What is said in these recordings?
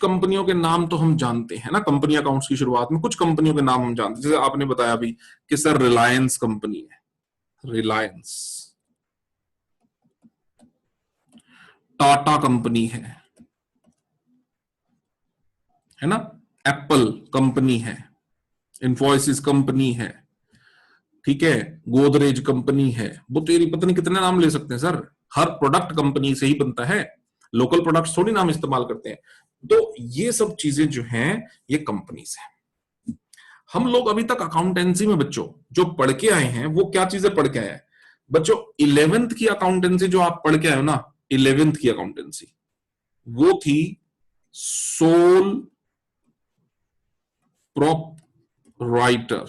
कंपनियों के नाम तो हम जानते हैं ना, कंपनी अकाउंट्स की शुरुआत में कुछ कंपनियों के नाम हम जानते हैं, जैसे आपने बताया अभी कि सर रिलायंस कंपनी है, रिलायंस, टाटा कंपनी है ना, एप्पल कंपनी है, इन्फोसिस कंपनी है, ठीक है, गोदरेज कंपनी है, वो तेरी पता नहीं कितने नाम ले सकते हैं सर, हर प्रोडक्ट कंपनी से ही बनता है, लोकल प्रोडक्ट्स थोड़ी नाम इस्तेमाल करते हैं। तो ये सब चीजें जो हैं ये कंपनीज है। हम लोग अभी तक अकाउंटेंसी में बच्चों जो पढ़ के आए हैं वो क्या चीजें पढ़ के आए हैं बच्चों? 11th की अकाउंटेंसी जो आप पढ़ के आए हो ना, 11th की अकाउंटेंसी वो थी सोल प्रोप्राइटर,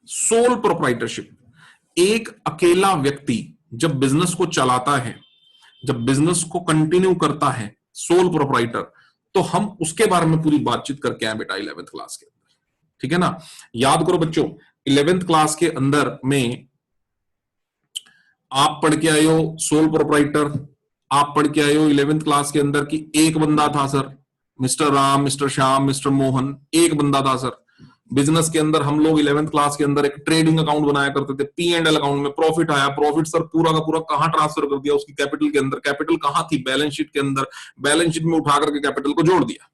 सोल प्रोप्राइटरशिप। एक अकेला व्यक्ति जब बिजनेस को चलाता है, जब बिजनेस को कंटिन्यू करता है, सोल प्रोप्राइटर, तो हम उसके बारे में पूरी बातचीत करके आए बेटा 11th क्लास के अंदर, ठीक है ना। याद करो बच्चों, 11th क्लास के अंदर में आप पढ़ के आए हो सोल प्रोप्राइटर, आप पढ़ के आए हो 11th क्लास के अंदर कि एक बंदा था sir, mister Ram, mister Shyam, mister Mohan, एक बंदा था सर। बिजनेस के अंदर हम लोग 11th क्लास के अंदर एक ट्रेडिंग अकाउंट बनाया करते थे, P&L अकाउंट में प्रॉफिट आया, प्रॉफिट सर पूरा का पूरा कहां ट्रांसफर कर दिया? उसकी कैपिटल के अंदर। कैपिटल कहां थी? बैलेंस शीट के अंदर। बैलेंस शीट में उठा करके कैपिटल को जोड़ दिया,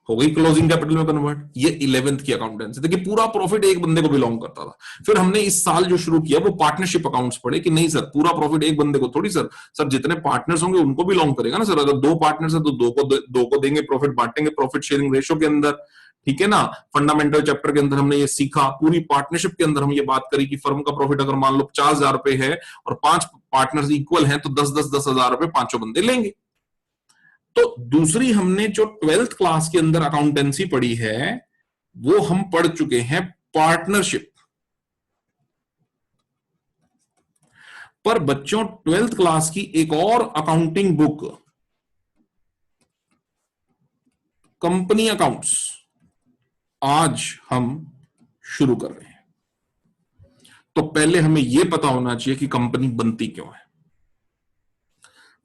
हो गई क्लोजिंग कैपिटल में कन्वर्ट। ये 11th की अकाउंटेंसी। देखिए पूरा प्रॉफिट एक बंदे को बिलोंग करता था। फिर हमने इस साल जो शुरू किया वो पार्टनरशिप अकाउंट्स पढ़े कि नहीं सर पूरा प्रॉफिट एक बंदे को थोड़ी, सर जितने पार्टनर्स होंगे उनको बिलोंग करेगा ना सर। अगर 2 पार्टनर्स है तो दो को देंगे, प्रॉफिट बांटेंगे प्रॉफिट शेयरिंग रेशो के अंदर, ठीक है ना। फंडामेंटल चैप्टर के अंदर हमने ये सीखा। पूरी पार्टनरशिप के अंदर हम ये बात करी कि फर्म का प्रॉफिट अगर मान लो 50,000 रुपए है और 5 पार्टनर्स इक्वल हैं तो 10,000 रुपए 5 बंदे लेंगे। तो दूसरी हमने जो 12th क्लास के अंदर अकाउंटेंसी पढ़ी है वो हम पढ़ चुके हैं पार्टनरशिप। पर बच्चों 12th क्लास की एक और अकाउंटिंग बुक कंपनी अकाउंट्स आज हम शुरू कर रहे हैं। तो पहले हमें यह पता होना चाहिए कि कंपनी बनती क्यों है।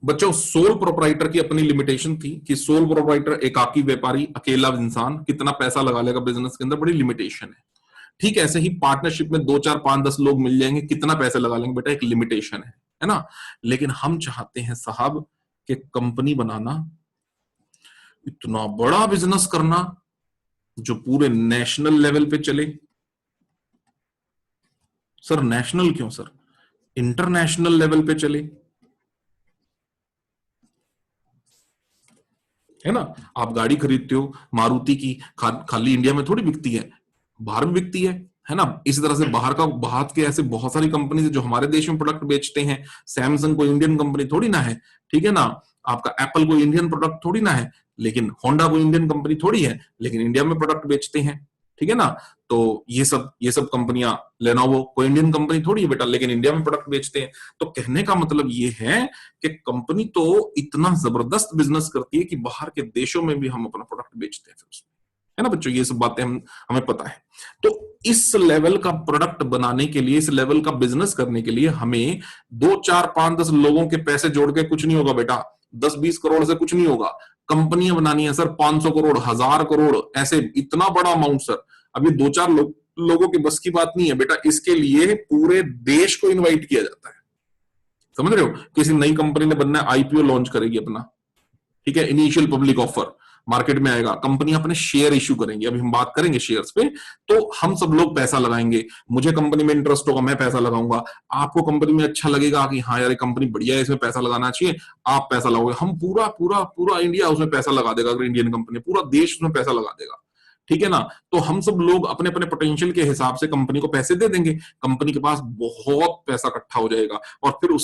बच्चों सोल प्रोप्राइटर की अपनी लिमिटेशन थी कि सोल प्रोप्राइटर एकाकी व्यापारी, अकेला इंसान कितना पैसा लगा लेगा बिजनेस के अंदर, बड़ी लिमिटेशन है। ठीक ऐसे ही पार्टनरशिप में 2 4 5 10 लोग मिल जाएंगे, कितना पैसा लगा लेंगे बेटा, एक लिमिटेशन है ना। लेकिन हम चाहते हैं साहब कि कंपनी बनाना, इतना बड़ा बिजनेस करना जो पूरे नेशनल लेवल पे चले। सर नेशनल क्यों सर, इंटरनेशनल लेवल पे चले, है ना। आप गाड़ी खरीदते हो मारुति की, खाली इंडिया में थोड़ी बिकती है, बाहर भी बिकती है ना। इसी तरह से बाहर के ऐसे बहुत सारी कंपनी है जो हमारे देश में प्रोडक्ट बेचते हैं। सैमसंग कोई इंडियन कंपनी थोड़ी ना है, ठीक है ना। आपका एप्पल कोई इंडियन प्रोडक्ट थोड़ी ना है, लेकिन होंडा कोई इंडियन कंपनी थोड़ी है, लेकिन इंडिया में प्रोडक्ट बेचते हैं, ठीक है ना। तो ये सब कंपनियां, लेनोवो कोई इंडियन कंपनी थोड़ी है बेटा, लेकिन इंडिया में प्रोडक्ट बेचते हैं। तो कहने का मतलब ये है कि कंपनी तो इतना जबरदस्त बिजनेस करती है कि बाहर के देशों में भी हम अपना प्रोडक्ट बेचते हैं फिर उसमें, है ना बच्चों। ये सब बातें हमें पता है। तो इस लेवल का प्रोडक्ट बनाने के लिए, इस लेवल का बिजनेस करने के लिए हमें 2 4 5 10 लोगों के पैसे जोड़ के कुछ नहीं होगा बेटा, 10-20 करोड़ से कुछ नहीं होगा। कंपनियां बनानी है सर 500 करोड़, 1000 करोड़, ऐसे इतना बड़ा अमाउंट सर। अब ये 2 4 लोगों की बस की बात नहीं है बेटा, इसके लिए पूरे देश को इनवाइट किया जाता है, समझ रहे हो। किसी नई कंपनी ने बनना है, आईपीओ लॉन्च करेगी अपना, ठीक है, इनिशियल पब्लिक ऑफर मार्केट में आएगा, कंपनी अपने शेयर इश्यू करेंगे, अभी हम बात करेंगे शेयर्स पे। तो हम सब लोग पैसा लगाएंगे, मुझे कंपनी में इंटरेस्ट होगा, मैं पैसा लगाऊंगा, आपको कंपनी में अच्छा लगेगा कि हाँ यार ये कंपनी बढ़िया है, इसमें पैसा लगाना चाहिए, आप पैसा लगाओगे। हम पूरा पूरा पूरा इंडिया उसमें पैसा लगा देगा, अगर इंडियन कंपनी, पूरा देश उसमें पैसा लगा देगा, ठीक है ना। तो हम सब लोग अपने अपने पोटेंशियल के हिसाब से कंपनी को पैसे दे देंगे, कंपनी के पास बहुत पैसा इकट्ठा हो जाएगा और फिर वो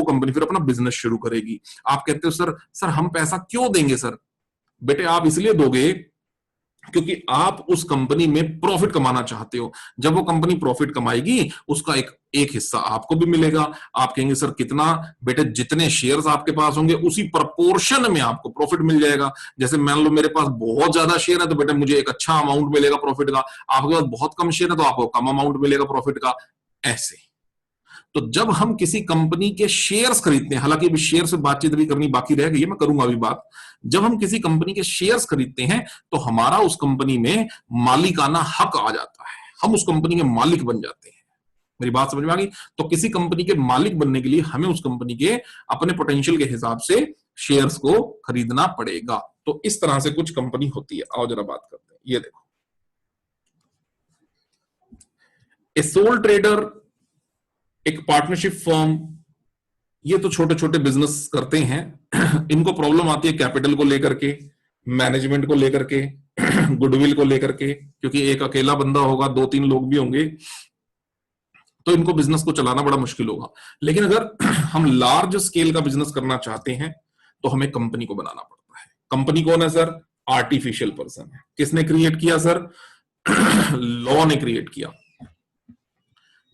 कंपनी फिर अपना बिजनेस शुरू करेगी। आप कहते हो सर हम पैसा क्यों देंगे सर? बेटे आप इसलिए दोगे क्योंकि आप उस कंपनी में प्रॉफिट कमाना चाहते हो। जब वो कंपनी प्रॉफिट कमाएगी उसका एक हिस्सा आपको भी मिलेगा। आप कहेंगे सर कितना? बेटे जितने शेयर्स आपके पास होंगे उसी प्रपोर्शन में आपको प्रॉफिट मिल जाएगा। जैसे मान लो मेरे पास बहुत ज्यादा शेयर है तो बेटे मुझे एक अच्छा अमाउंट मिलेगा प्रॉफिट का, आपके पास बहुत कम शेयर है तो आपको कम अमाउंट मिलेगा प्रॉफिट का, ऐसे। तो जब हम किसी कंपनी के शेयर्स खरीदते हैं, हालांकि अभी शेयर से बातचीत भी करनी बाकी रह गई है, मैं करूंगा अभी बात। जब हम किसी कंपनी के शेयर्स खरीदते हैं तो हमारा उस कंपनी में मालिकाना हक आ जाता है, हम उस कंपनी के मालिक बन जाते हैं। मेरी बात समझ में आ गई? तो किसी कंपनी के मालिक बनने के लिए हमें उस कंपनी के अपने पोटेंशियल के हिसाब से शेयर्स को खरीदना पड़ेगा। तो इस तरह से कुछ कंपनी होती है। आओ जरा बात करते हैं। ये देखो, ए सोल ट्रेडर, एक पार्टनरशिप फर्म, ये तो छोटे छोटे बिजनेस करते हैं। इनको प्रॉब्लम आती है कैपिटल को लेकर के, मैनेजमेंट को लेकर के, गुडविल को लेकर के, क्योंकि एक अकेला बंदा होगा, 2-3 लोग भी होंगे, तो इनको बिजनेस को चलाना बड़ा मुश्किल होगा। लेकिन अगर हम लार्ज स्केल का बिजनेस करना चाहते हैं तो हमें कंपनी को बनाना पड़ता है। कंपनी कौन है सर? आर्टिफिशियल पर्सन है। किसने क्रिएट किया सर? लॉ ने क्रिएट किया।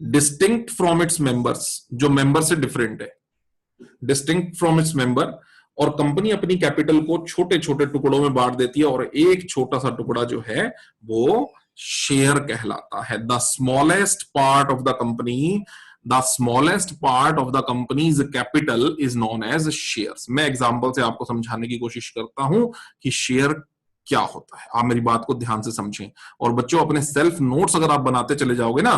डिस्टिंक्ट फ्रॉम इट्स मेंबर्स, जो मेंबर से डिफरेंट है, डिस्टिंक्ट फ्रॉम इट्स मेंबर। और कंपनी अपनी कैपिटल को छोटे छोटे टुकड़ों में बांट देती है, और एक छोटा सा टुकड़ा जो है वो शेयर कहलाता है। The smallest part of the company, the smallest part of the company's capital is known as shares. मैं एग्जांपल से आपको समझाने की कोशिश करता हूं कि शेयर क्या होता है। आप मेरी बात को ध्यान से समझें। और बच्चों, अपने सेल्फ नोट्स अगर आप बनाते चले जाओगे ना,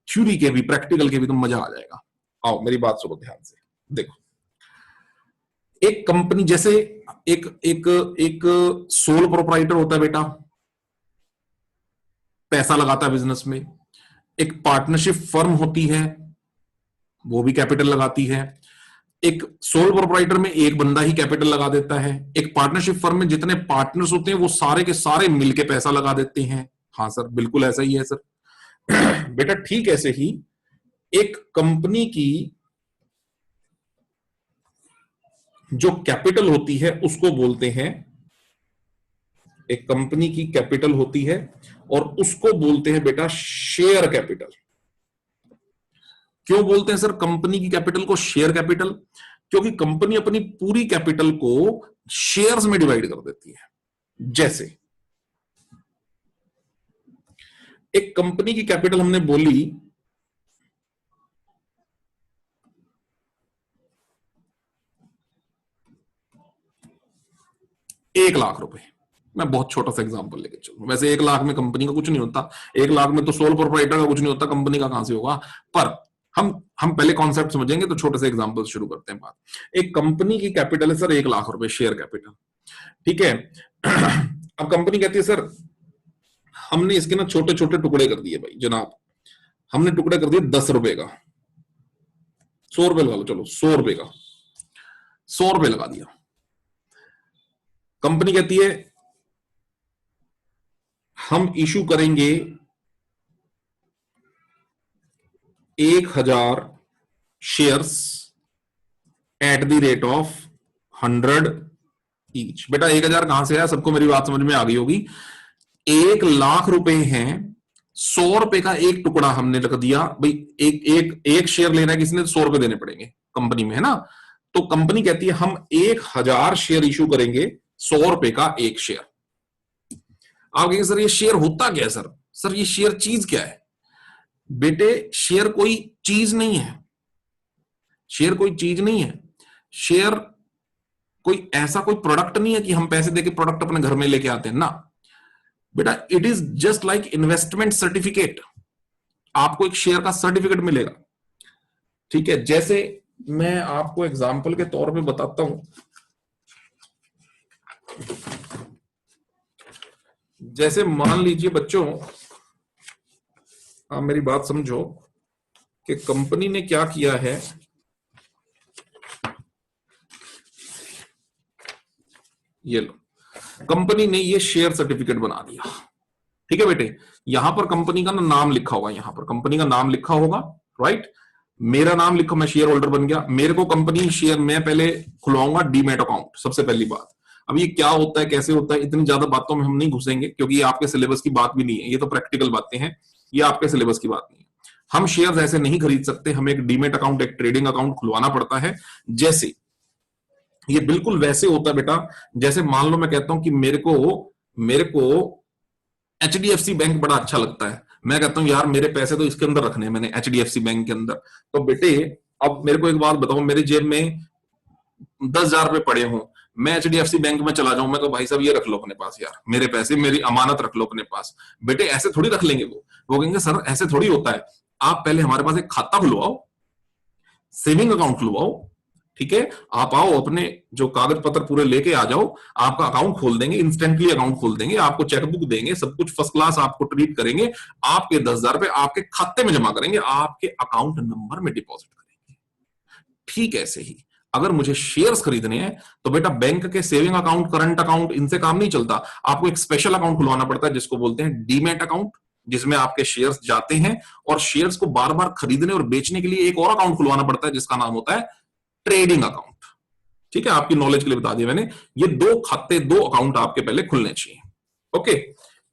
थ्योरी के भी प्रैक्टिकल के भी, तो मजा आ जाएगा। आओ मेरी बात सुनो ध्यान से। देखो, एक कंपनी, जैसे एक एक एक सोल प्रोप्राइटर होता है बेटा, पैसा लगाता है बिजनेस में। एक पार्टनरशिप फर्म होती है, वो भी कैपिटल लगाती है। एक सोल प्रोप्राइटर में एक बंदा ही कैपिटल लगा देता है। एक पार्टनरशिप फर्म में जितने पार्टनर्स होते हैं वो सारे के सारे मिलके पैसा लगा देते हैं। हाँ सर, बिल्कुल ऐसा ही है सर। बेटा ठीक ऐसे ही एक कंपनी की जो कैपिटल होती है उसको बोलते हैं, एक कंपनी की कैपिटल होती है और उसको बोलते हैं बेटा शेयर कैपिटल। क्यों बोलते हैं सर कंपनी की कैपिटल को शेयर कैपिटल? क्योंकि कंपनी अपनी पूरी कैपिटल को शेयर्स में डिवाइड कर देती है। जैसे एक कंपनी की कैपिटल हमने बोली 1 लाख रुपए। मैं बहुत छोटा सा एग्जांपल लेके चलूं। वैसे 1 लाख में कंपनी का कुछ नहीं होता, 1 लाख में तो सोल प्रोप्राइटर का कुछ नहीं होता, कंपनी का कहां से होगा। पर हम पहले कॉन्सेप्ट समझेंगे, तो छोटे से एग्जांपल शुरू करते हैं बात। एक कंपनी की कैपिटल है सर 1 लाख रुपए, शेयर कैपिटल, ठीक है। अब कंपनी कहती है सर हमने इसके ना छोटे छोटे टुकड़े कर दिए भाई जनाब, हमने टुकड़े कर दिए 10 रुपए का, 100 रुपए लगा लो, चलो 100 रुपए का, 100 रुपए लगा दिया। कंपनी कहती है हम इशू करेंगे 1000 shares at the rate of 100 each. बेटा 1000 कहां से आया? सबको मेरी बात समझ में आ गई होगी। 1 लाख रुपए हैं, 100 रुपए का एक टुकड़ा हमने रख दिया भाई। एक शेयर लेना है किसी ने, 100 रुपए देने पड़ेंगे कंपनी में, है ना। तो कंपनी कहती है हम 1000 शेयर इशू करेंगे, 100 रुपए का एक शेयर। आप कहेंगे सर ये शेयर होता क्या है? सर ये शेयर चीज क्या है? बेटे शेयर कोई चीज नहीं है, शेयर कोई चीज नहीं है। शेयर कोई ऐसा कोई प्रोडक्ट नहीं है कि हम पैसे देके प्रोडक्ट अपने घर में लेके आते हैं ना बेटा। It is just like investment certificate. आपको एक शेयर का सर्टिफिकेट मिलेगा, ठीक है। जैसे मैं आपको एग्जांपल के तौर पे बताता हूं, जैसे मान लीजिए बच्चों, आप मेरी बात समझो कि कंपनी ने क्या किया है। ये लो, कंपनी ने ये शेयर सर्टिफिकेट बना दिया, ठीक है बेटे। यहां पर कंपनी का नाम लिखा होगा, यहां पर कंपनी का नाम लिखा होगा, राइट। मेरा नाम लिखो, मैं शेयर होल्डर बन गया। मेरे को कंपनी शेयर, मैं पहले खुलवाऊंगा डीमैट अकाउंट, सबसे पहली बात। अब ये क्या होता है, कैसे होता है, इतनी ज्यादा बातों में हम नहीं घुसेंगे, क्योंकि ये आपके सिलेबस की बात भी नहीं है, ये तो प्रैक्टिकल बातें हैं, ये आपके सिलेबस की बात नहीं है। हम शेयर्स ऐसे नहीं खरीद सकते, हमें एक डीमैट अकाउंट, एक ट्रेडिंग अकाउंट खुलवाना पड़ता है। जैसे ये बिल्कुल वैसे होता है बेटा, जैसे मान लो मैं कहता हूं कि मेरे को HDFC बैंक बड़ा अच्छा लगता है, मैं कहता हूं यार मेरे पैसे तो इसके अंदर रखने हैं मैंने, HDFC बैंक के अंदर। तो बेटे अब मेरे को एक बात बताओ, मेरी जेब में 10,000 रुपए पड़े हों, मैं HDFC बैंक में चला जाऊं, मैं भाई साहब ये रख लो अपने पास यार, मेरे पैसे मेरी अमानत रख लो अपने पास। बेटे ऐसे थोड़ी रख लेंगे वो कहेंगे सर ऐसे थोड़ी होता है, आप पहले हमारे पास एक खाता खुलवाओ, सेविंग अकाउंट खुलवाओ, ठीक है, आप आओ अपने जो कागज पत्र पूरे लेके आ जाओ, आपका अकाउंट खोल देंगे, इंस्टेंटली अकाउंट खोल देंगे, आपको चेकबुक देंगे, सब कुछ फर्स्ट क्लास आपको ट्रीट करेंगे, आपके 10,000 रुपए आपके खाते में जमा करेंगे, आपके अकाउंट नंबर में डिपॉजिट करेंगे। ठीक ऐसे ही अगर मुझे शेयर्स खरीदने हैं तो बेटा बैंक के सेविंग अकाउंट, करंट अकाउंट, इनसे काम नहीं चलता, आपको एक स्पेशल अकाउंट खुलवाना पड़ता है जिसको बोलते हैं डीमैट अकाउंट, जिसमें आपके शेयर्स जाते हैं, और शेयर्स को बार बार खरीदने और बेचने के लिए एक और अकाउंट खुलवाना पड़ता है जिसका नाम होता है ट्रेडिंग अकाउंट। ठीक है, आपकी नॉलेज के लिए बता दिया मैंने, ये दो खाते, दो अकाउंट आपके पहले खुलने चाहिए। ओके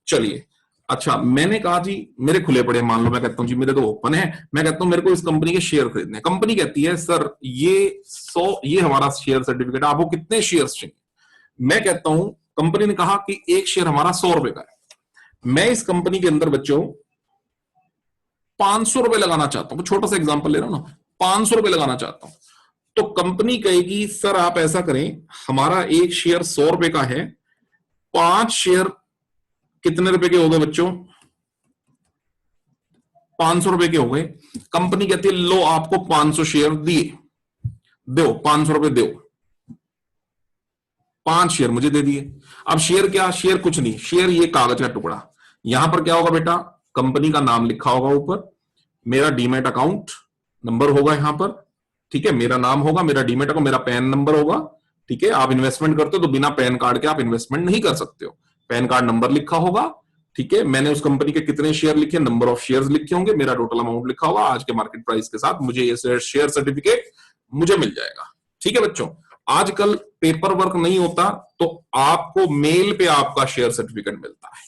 चलिए, अच्छा मैंने कहा जी मेरे खुले पड़े, मान लो मैं कहता हूं जी मेरे तो ओपन है, मैं कहता हूं मेरे को इस कंपनी के शेयर खरीदने, कंपनी कहती है सर ये हमारा शेयर सर्टिफिकेट, आपको कितने शेयर्स चाहिए? मैं कहता हूं कंपनी ने कहा कि एक शेयर हमारा 100 रुपए का है, मैं इस कंपनी के अंदर बच्चों 500 रुपए लगाना चाहता हूं, छोटा सा एग्जांपल ले रहा हूं ना, 500 रुपए लगाना चाहता हूं, तो कंपनी कहेगी सर आप ऐसा करें, हमारा एक शेयर 100 रुपए का है, 5 शेयर कितने रुपए के हो गए बच्चों? 500 रुपए के हो गए। कंपनी कहती है लो आपको 500 शेयर दिए, दो 500 रुपए दो, 5 शेयर मुझे दे दिए। अब शेयर क्या? शेयर कुछ नहीं, शेयर ये कागज का टुकड़ा। यहां पर क्या होगा बेटा? कंपनी का नाम लिखा होगा ऊपर, मेरा डीमैट अकाउंट नंबर होगा यहां पर, ठीक है, मेरा नाम होगा, मेरा डीमैट अकाउंट, मेरा पैन नंबर होगा, ठीक है, आप इन्वेस्टमेंट करते हो तो बिना पैन कार्ड के आप इन्वेस्टमेंट नहीं कर सकते हो, पैन कार्ड नंबर लिखा होगा, ठीक है, मैंने उस कंपनी के कितने शेयर लिखे, नंबर ऑफ शेयर्स लिखे होंगे, मेरा टोटल अमाउंट लिखा होगा, आज के मार्केट प्राइस के साथ मुझे ये शेयर सर्टिफिकेट मुझे मिल जाएगा। ठीक है बच्चों, आजकल पेपर वर्क नहीं होता तो आपको मेल पे आपका शेयर सर्टिफिकेट मिलता है।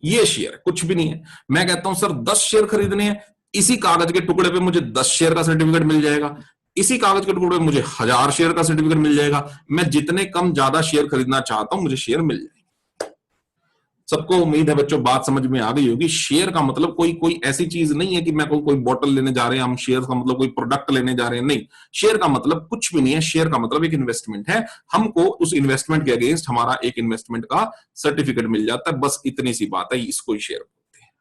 ये शेयर कुछ भी नहीं है, मैं कहता हूं सर 10 शेयर खरीदने हैं, इसी कागज के टुकड़े पे मुझे 10 शेयर का सर्टिफिकेट मिल जाएगा, इसी कागज के टुकड़े पे मुझे 1000 शेयर का सर्टिफिकेट मिल जाएगा, मैं जितने कम ज्यादा शेयर खरीदना चाहता हूं मुझे शेयर मिल जाएगा। सबको उम्मीद है बच्चों बात समझ में आ गई होगी। शेयर का मतलब कोई ऐसी चीज नहीं है कि मैं कोई बॉटल लेने जा रहे हैं हम, शेयर का मतलब कोई प्रोडक्ट लेने जा रहे हैं, नहीं, शेयर का मतलब कुछ भी नहीं है, शेयर का मतलब एक इन्वेस्टमेंट है, हमको उस इन्वेस्टमेंट के अगेंस्ट हमारा एक इन्वेस्टमेंट का सर्टिफिकेट मिल जाता है, बस इतनी सी बात है, इसको ही शेयर बोलते हैं।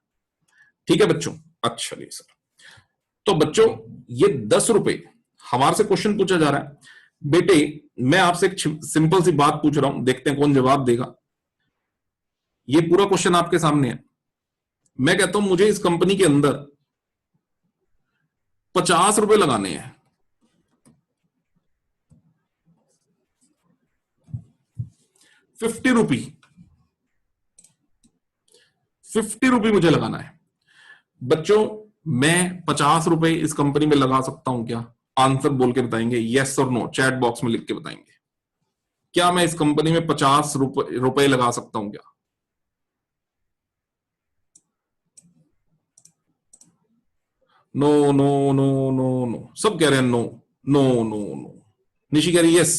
ठीक है बच्चों, अच्छा सर, तो बच्चों ये 10 रुपए हमारे से क्वेश्चन पूछा जा रहा है, बेटे मैं आपसे एक सिंपल सी बात पूछ रहा हूं, देखते हैं कौन जवाब देगा। ये पूरा क्वेश्चन आपके सामने है, मैं कहता हूं मुझे इस कंपनी के अंदर 50 रुपए लगाने हैं, 50 रुपी, 50 रुपी मुझे लगाना है। बच्चों मैं 50 रुपए इस कंपनी में लगा सकता हूं क्या? आंसर बोल के बताएंगे, यस और नो, चैट बॉक्स में लिख के बताएंगे, क्या मैं इस कंपनी में 50 रुपए लगा सकता हूं क्या? No no no no no, सब कह रहे हैं no no no no. Nishi कह रही यस।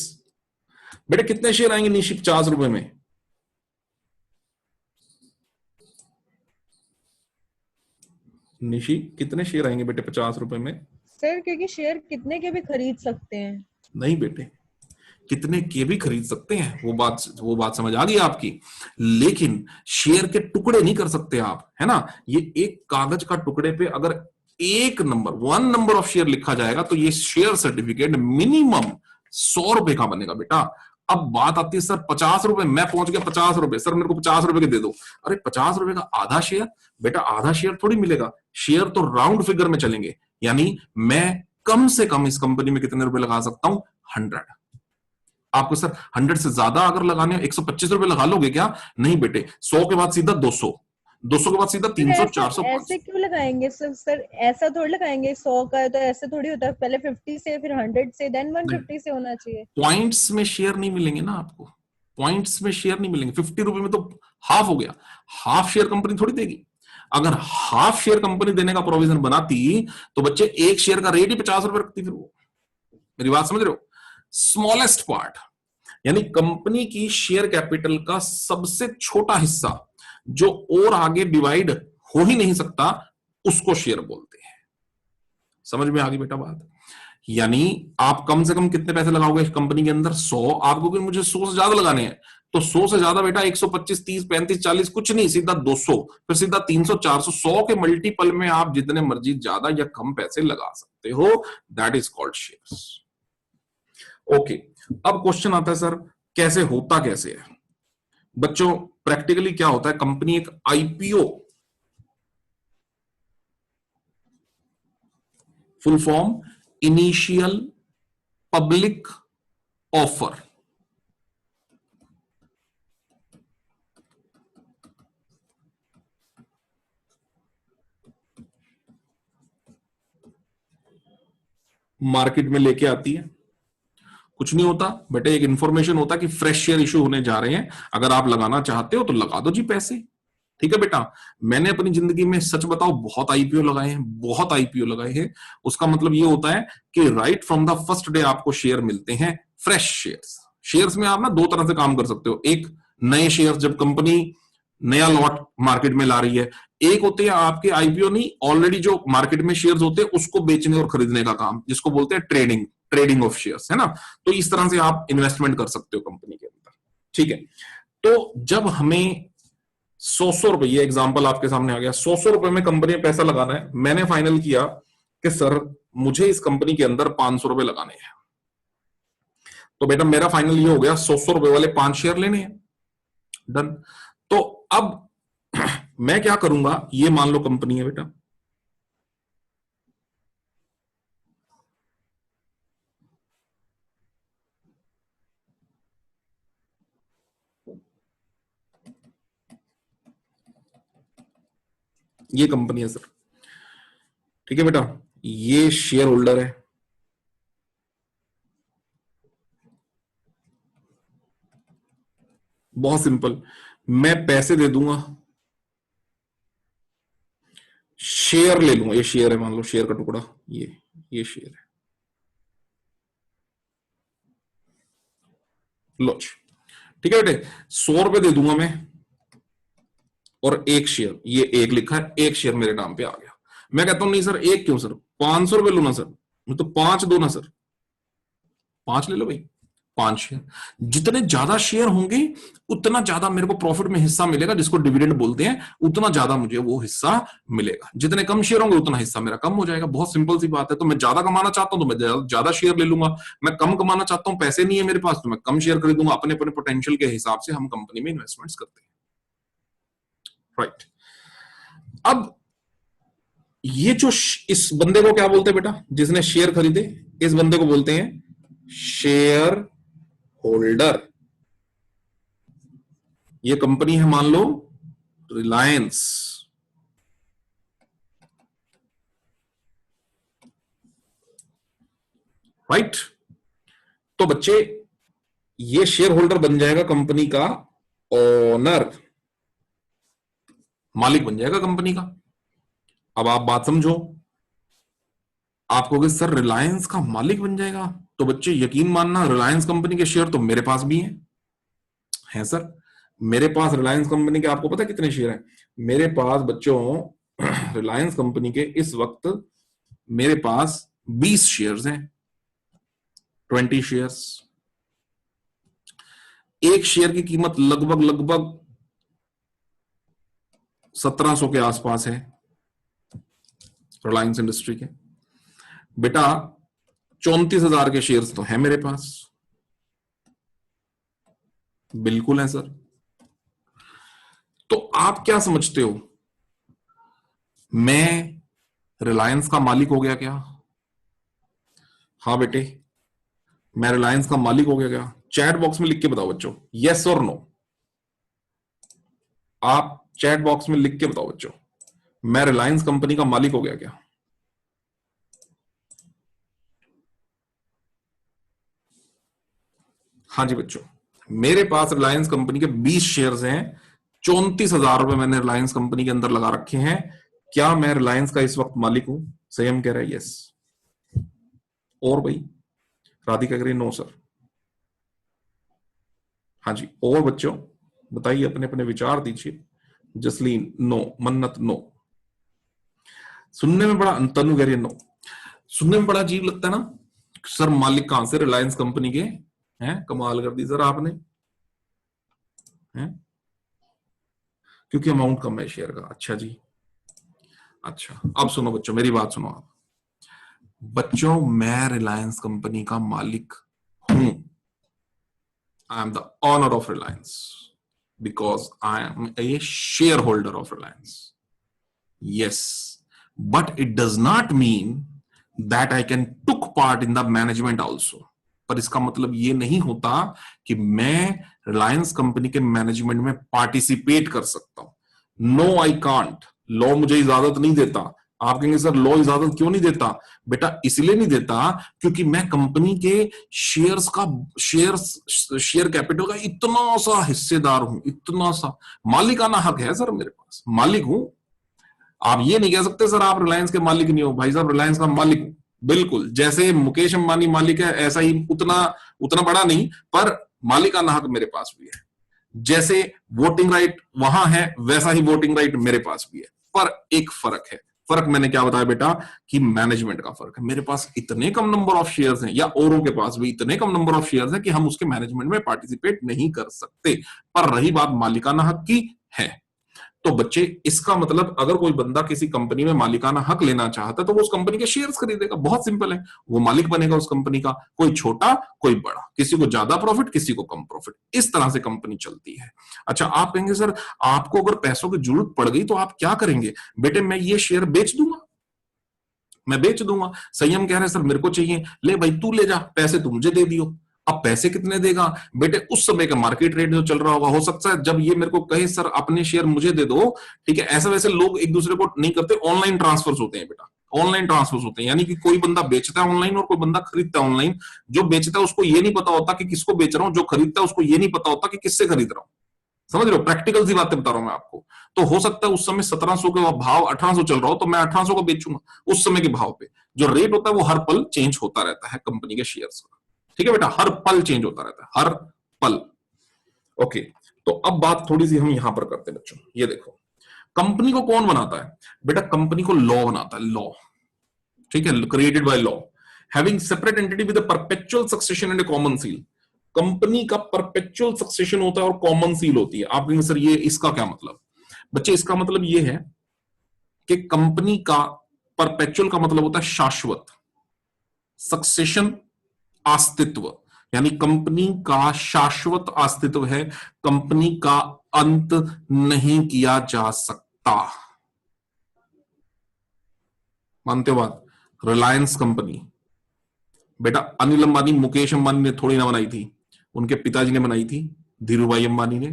बेटे कितने शेयर आएंगे निशी 50 रुपए में? निशी कितने शेयर आएंगे बेटे 50 रुपए में? सर क्योंकि शेयर कितने के भी खरीद सकते हैं। नहीं बेटे, कितने के भी खरीद सकते हैं, वो बात समझ आ गई आपकी, लेकिन शेयर के टुकड़े नहीं कर सकते आप, है ना। ये एक कागज का टुकड़े पे अगर एक नंबर, 1 नंबर ऑफ शेयर लिखा जाएगा तो ये शेयर सर्टिफिकेट मिनिमम 100 रुपए का बनेगा बेटा। अब बात आती है सर 50 रुपए, मैं पहुंच गया 50 रुपए, सर मेरे को 50 रुपए के दे दो। अरे 50 रुपए का आधा शेयर, बेटा आधा शेयर थोड़ी मिलेगा, शेयर तो राउंड फिगर में चलेंगे, यानी मैं कम से कम इस कंपनी में कितने रुपए लगा सकता हूं? 100। आपको सर 100 से ज्यादा अगर लगाने हो 125 रुपए लगा लोगे क्या? नहीं बेटे, 100 के बाद सीधा 200, 200 के बाद सीधा 300, 400, 500। ऐसे क्यों लगाएंगे सर? ऐसा थोड़ी लगाएंगे, 100 का है तो ऐसे थोड़ी होता है, पहले 50 से फिर 100 से देन 150 से होना चाहिए। पॉइंट्स में शेयर नहीं मिलेंगे ना आपको, पॉइंट्स में शेयर नहीं मिलेंगे। 50 रुपए में तो हाफ हो गया, हाफ शेयर कंपनी थोड़ी देगी। अगर हाफ शेयर कंपनी देने का प्रोविजन बनाती तो बच्चे एक शेयर का रेट ही 50 रुपए रखती, फिर वो, मेरी बात समझ रहे हो? स्मॉलेस्ट पार्ट, यानी कंपनी की शेयर कैपिटल का सबसे छोटा हिस्सा जो और आगे डिवाइड हो ही नहीं सकता उसको शेयर बोलते हैं। समझ में आ गई बेटा बात? यानी आप कम से कम कितने पैसे लगाओगे इस कंपनी के अंदर? 100। आपको कि मुझे 100 से ज्यादा लगाने हैं, तो 100 से ज्यादा बेटा 125, 30, 35, 40 कुछ नहीं, सीधा 200, फिर सीधा 300, 400, 100 के मल्टीपल में आप जितने मर्जी ज्यादा या कम पैसे लगा सकते हो। That is called shares. Okay, अब क्वेश्चन आता है सर कैसे होता कैसे है? बच्चों प्रैक्टिकली क्या होता है, कंपनी एक IPO, full form initial public offer, market में लेके आती है। कुछ नहीं होता बेटे, एक इंफॉर्मेशन होता है कि फ्रेश शेयर इशू होने जा रहे हैं, अगर आप लगाना चाहते हो तो लगा दो जी पैसे। ठीक है बेटा, मैंने अपनी जिंदगी में सच बताओ बहुत आईपीओ लगाए हैं, बहुत आईपीओ लगाए हैं। उसका मतलब ये होता है कि right from the first day आपको शेयर मिलते हैं, फ्रेश शेयर्स। शेयर्स में आप ना दो तरह से काम कर सकते हो, एक नए शेयर जब कंपनी नया लॉट मार्केट में ला रही है, एक होते हैं आपके आईपीओ नहीं, ऑलरेडी जो मार्केट में शेयर्स होते हैं उसको बेचने और खरीदने का काम, जिसको बोलते हैं ट्रेडिंग, ट्रेडिंग ऑफ शेयर्स, है ना। तो इस तरह से आप इन्वेस्टमेंट कर सकते हो कंपनी के अंदर। ठीक है, तो जब हमें 100 रुपए, ये एग्जांपल आपके सामने आ गया, 100 रुपए में कंपनी में पैसा लगाना है, मैंने फाइनल किया कि सर मुझे इस कंपनी के अंदर 500 रुपए लगाने हैं, तो बेटा मेरा फाइनल ये हो गया 100 रुपए वाले 5 शेयर लेने हैं, डन। तो अब मैं क्या करूंगा, ये मान लो कंपनी है बेटा, ये कंपनी है सर, ठीक है बेटा, ये शेयर होल्डर है, बहुत सिंपल, मैं पैसे दे दूंगा, शेयर ले लूंगा, ये शेयर है, मान लो शेयर का टुकड़ा, ये शेयर है, लो ठीक है बेटे, 100 रुपए दे दूंगा मैं, और एक शेयर, ये एक लिखा है, एक शेयर मेरे नाम पे आ गया। मैं कहता हूं नहीं सर एक क्यों सर, 500 रुपए लो ना सर, तो 5 दो ना सर, 5 ले लो भाई, 5 शेयर। जितने ज्यादा शेयर होंगे उतना ज्यादा मेरे को प्रॉफिट में हिस्सा मिलेगा, जिसको डिविडेंड बोलते हैं, उतना ज्यादा मुझे वो हिस्सा मिलेगा। जितने कम शेयर होंगे उतना हिस्सा मेरा कम हो जाएगा, बहुत सिंपल सी बात है। तो मैं ज्यादा कमाना चाहता हूं तो मैं ज्यादा शेयर ले लूंगा, मैं कम कमाना चाहता हूं, पैसे नहीं है मेरे पास, तो मैं कम शेयर खरीदूंगा। अपने अपने पोटेंशियल के हिसाब से हम कंपनी में इन्वेस्टमेंट्स करते हैं, राइट। अब ये जो इस बंदे को क्या बोलते हैं बेटा, जिसने शेयर खरीदे, इस बंदे को बोलते हैं शेयर होल्डर। ये कंपनी है मान लो रिलायंस, राइट। तो बच्चे ये शेयर होल्डर बन जाएगा कंपनी का ओनर, मालिक बन जाएगा कंपनी का। अब आप बात समझो, आप कहोगे सर रिलायंस का मालिक बन जाएगा, तो बच्चे यकीन मानना रिलायंस कंपनी के शेयर तो मेरे पास भी हैं सर। मेरे पास रिलायंस कंपनी के आपको पता है कितने शेयर हैं? मेरे पास बच्चों रिलायंस कंपनी के इस वक्त मेरे पास 20 शेयर्स हैं, 20 शेयर्स। एक शेयर की कीमत लगभग 1700 के आसपास है रिलायंस इंडस्ट्री के। बेटा 34,000 के शेयर्स तो है मेरे पास, बिल्कुल है सर। तो आप क्या समझते हो, मैं रिलायंस का मालिक हो गया क्या? हाँ बेटे, मैं रिलायंस का मालिक हो गया क्या? चैट बॉक्स में लिख के बताओ बच्चों, यस और नो। आप चैट बॉक्स में लिख के बताओ बच्चों, मैं रिलायंस कंपनी का मालिक हो गया क्या? हाँ जी बच्चों, मेरे पास रिलायंस कंपनी के 20 शेयर्स हैं, 34,000 रुपए मैंने रिलायंस कंपनी के अंदर लगा रखे हैं। क्या मैं रिलायंस का इस वक्त मालिक हूं? संयम कह रहा है यस। और भाई राधिका कह रही नो सर। हाँ जी, और बच्चों बताइए, अपने अपने विचार दीजिए, जसलीन नो, मन्नत नो, सुनने में बड़ा, तनु कह रही है नो, सुनने में बड़ा अजीब लगता है ना सर। मालिक कहां से? रिलायंस कंपनी के हैं? कमाल कर दी सर आपने, हैं? क्योंकि अमाउंट कम है शेयर का। अच्छा जी, अच्छा अब सुनो बच्चों, मेरी बात सुनो आप बच्चों, मैं रिलायंस कंपनी का मालिक हूं। I am the owner of Reliance because I am a share holder of Reliance. Yes, but it does not mean that I can took part in the management also. पर इसका मतलब ये नहीं होता कि मैं रिलायंस कंपनी के मैनेजमेंट में पार्टिसिपेट कर सकता हूं। नो आई कांट, लॉ मुझे इजाजत नहीं देता। आप कहेंगे सर लॉ इजाजत क्यों नहीं देता? बेटा इसलिए नहीं देता क्योंकि मैं कंपनी के शेयर कैपिटल का इतना सा हिस्सेदार हूं, इतना सा मालिकाना हक है सर मेरे पास, मालिक हूं। आप ये नहीं कह सकते सर आप रिलायंस के मालिक नहीं हो। भाई साहब रिलायंस का मालिक हूं बिल्कुल, जैसे मुकेश अंबानी मालिक है ऐसा ही, उतना उतना बड़ा नहीं पर मालिकाना हक मेरे पास भी है। जैसे वोटिंग राइट वहां है वैसा ही वोटिंग राइट मेरे पास भी है। पर एक फर्क है, फर्क मैंने क्या बताया बेटा कि मैनेजमेंट का फर्क है। मेरे पास इतने कम नंबर ऑफ शेयर्स हैं या औरों के पास भी इतने कम नंबर ऑफ शेयर्स हैं कि हम उसके मैनेजमेंट में पार्टिसिपेट नहीं कर सकते। पर रही बात मालिकाना हक की है, तो बच्चे इसका मतलब अगर कोई बंदा किसी कंपनी में मालिकाना हक लेना चाहता है तो वो उस कंपनी के शेयर्स खरीदेगा। बहुत सिंपल है, वो मालिक बनेगा उस कंपनी का, कोई छोटा कोई बड़ा, किसी को ज्यादा प्रॉफिट किसी को कम प्रॉफिट, इस तरह से कंपनी चलती है। अच्छा आप कहेंगे सर आपको अगर पैसों की जरूरत पड़ गई तो आप क्या करेंगे? बेटे मैं ये शेयर बेच दूंगा, मैं बेच दूंगा। संयम कह रहे हैं सर मेरे को चाहिए, ले भाई तू ले जा, पैसे तू मुझे दे दियो। अब पैसे कितने देगा? बेटे उस समय का मार्केट रेट जो चल रहा होगा, हो सकता है जब ये मेरे को कहे सर अपने शेयर मुझे दे दो, ठीक है, ऐसा वैसे लोग एक दूसरे को नहीं करते, ऑनलाइन ट्रांसफर्स होते हैं बेटा, ऑनलाइन ट्रांसफर्स होते हैं। यानी कि कोई बंदा बेचता है ऑनलाइन और कोई बंदा खरीदता है ऑनलाइन। जो बेचता है उसको ये नहीं पता होता कि किसको बेच रहा हूं, जो खरीदता है उसको ये नहीं पता होता कि किससे खरीद रहा हूं। समझ रहे हो? प्रैक्टिकल सी बातें बता रहा हूं मैं आपको। तो हो सकता है उस समय 1700 का भाव 1800 चल रहा हो तो मैं 1800 का बेचूंगा उस समय के भाव पे। जो रेट होता है वो हर पल चेंज होता रहता है कंपनी के शेयर्स का, ठीक है बेटा, हर पल चेंज होता रहता है, हर पल। ओके, तो अब बात थोड़ी सी हम यहां पर करते हैं बच्चों। ये देखो कंपनी को कौन बनाता है? बेटा कंपनी को लॉ बनाता है, लॉ, ठीक है, created by law, having separate entity with perpetual succession and A common seal. Company का परपेचुअल सक्सेशन होता है और कॉमन सील होती है। आप कहेंगे सर ये इसका क्या मतलब? बच्चे इसका मतलब ये है कि कंपनी का परपेचुअल का मतलब होता है शाश्वत, सक्सेशन अस्तित्व, यानी कंपनी का शाश्वत अस्तित्व है, कंपनी का अंत नहीं किया जा सकता। मानते हो बात? रिलायंस कंपनी बेटा अनिल अंबानी मुकेश अंबानी ने थोड़ी ना बनाई थी, उनके पिताजी ने बनाई थी, धीरूभाई अंबानी ने।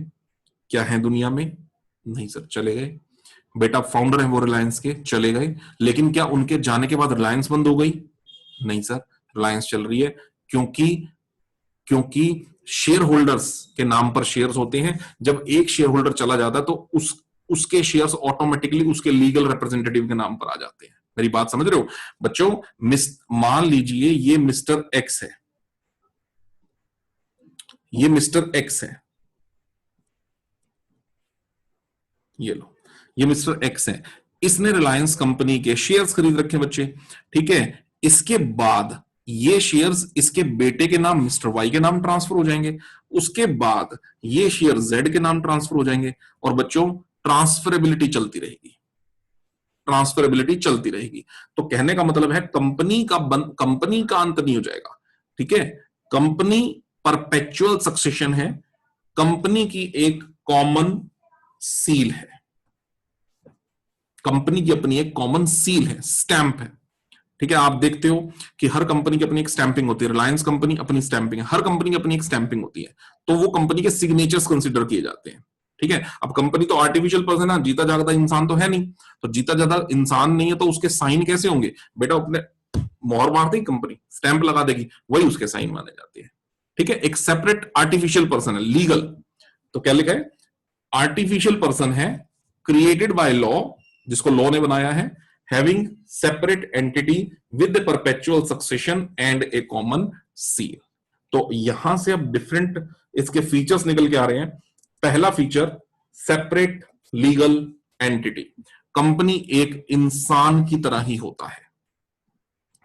क्या है दुनिया में? नहीं सर, चले गए बेटा, फाउंडर है वो रिलायंस के, चले गए। लेकिन क्या उनके जाने के बाद रिलायंस बंद हो गई? नहीं सर, रिलायंस चल रही है, क्योंकि क्योंकि शेयर होल्डर्स के नाम पर शेयर्स होते हैं। जब एक शेयर होल्डर चला जाता है तो उसके शेयर्स ऑटोमेटिकली उसके लीगल रिप्रेजेंटेटिव के नाम पर आ जाते हैं। मेरी बात समझ रहे हो बच्चों? मान लीजिए ये मिस्टर एक्स है, ये मिस्टर एक्स है, ये लो, ये मिस्टर एक्स है, इसने रिलायंस कंपनी के शेयर्स खरीद रखे बच्चे, ठीक है। इसके बाद ये शेयर्स इसके बेटे के नाम मिस्टर वाई के नाम ट्रांसफर हो जाएंगे, उसके बाद ये शेयर जेड के नाम ट्रांसफर हो जाएंगे, और बच्चों ट्रांसफरेबिलिटी चलती रहेगी, ट्रांसफरेबिलिटी चलती रहेगी। तो कहने का मतलब है कंपनी का अंत नहीं हो जाएगा, ठीक है। कंपनी परपेचुअल सक्सेशन है, कंपनी की एक कॉमन सील है, कंपनी की अपनी एक कॉमन सील है, स्टैंप है, ठीक है। आप देखते हो कि हर कंपनी की अपनी एक स्टैंपिंग होती है, रिलायंस कंपनी अपनी स्टैंपिंग है, हर कंपनी की अपनी एक स्टैंपिंग होती है, तो वो कंपनी के सिग्नेचर्स कंसीडर किए जाते हैं, ठीक है। अब कंपनी तो आर्टिफिशियल पर्सन है, जीता जागता इंसान तो है नहीं, तो जीता जागता इंसान नहीं है तो उसके साइन कैसे होंगे? बेटा अपने मोहर मार देगी कंपनी, स्टैंप लगा देगी, वही उसके साइन माने जाते हैं, ठीक है। एक सेपरेट आर्टिफिशियल पर्सन है, लीगल, तो क्या लिखा है? आर्टिफिशियल पर्सन है, क्रिएटेड बाय लॉ, जिसको लॉ ने बनाया है, having separate entity with perpetual succession and A common seal. तो यहां से अब डिफरेंट इसके फीचर्स निकल के आ रहे हैं। पहला feature separate legal entity. Company एक इंसान की तरह ही होता है।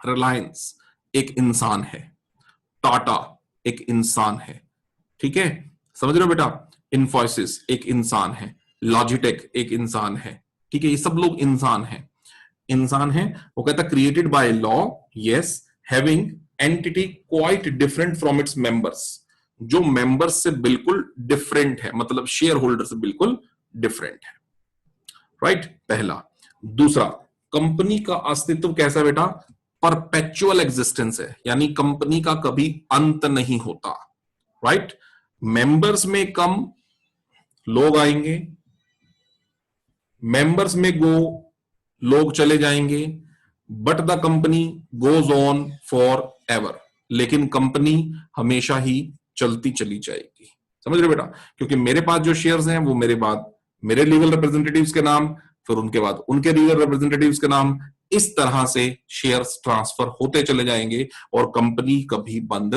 रिलायंस एक इंसान है, टाटा एक इंसान है, ठीक है, समझ रहे हो बेटा। इन्फोसिस एक इंसान है, लॉजिटेक एक इंसान है, ठीक है, ये सब लोग इंसान हैं, इंसान है। वो कहता created by law, yes, having entity quite different from its members, जो मेंबर्स से बिल्कुल डिफरेंट है, मतलब शेयर होल्डर से बिल्कुल डिफरेंट है, राइट, पहला। दूसरा, कंपनी का अस्तित्व कैसा बेटा, परपेचुअल एग्जिस्टेंस है, यानी कंपनी का कभी अंत नहीं होता, राइट। मेंबर्स में कम लोग आएंगे, मेंबर्स में गो लोग चले जाएंगे, but the company goes on for ever, लेकिन कंपनी हमेशा ही चलती चली जाएगी, समझ रहे बेटा। क्योंकि मेरे पास जो शेयर्स हैं वो मेरे बाद मेरे लीगल रिप्रेजेंटेटिव्स के नाम, फिर उनके बाद उनके लीगल रिप्रेजेंटेटिव्स के नाम, इस तरह से शेयर्स ट्रांसफर होते चले जाएंगे और कंपनी कभी बंद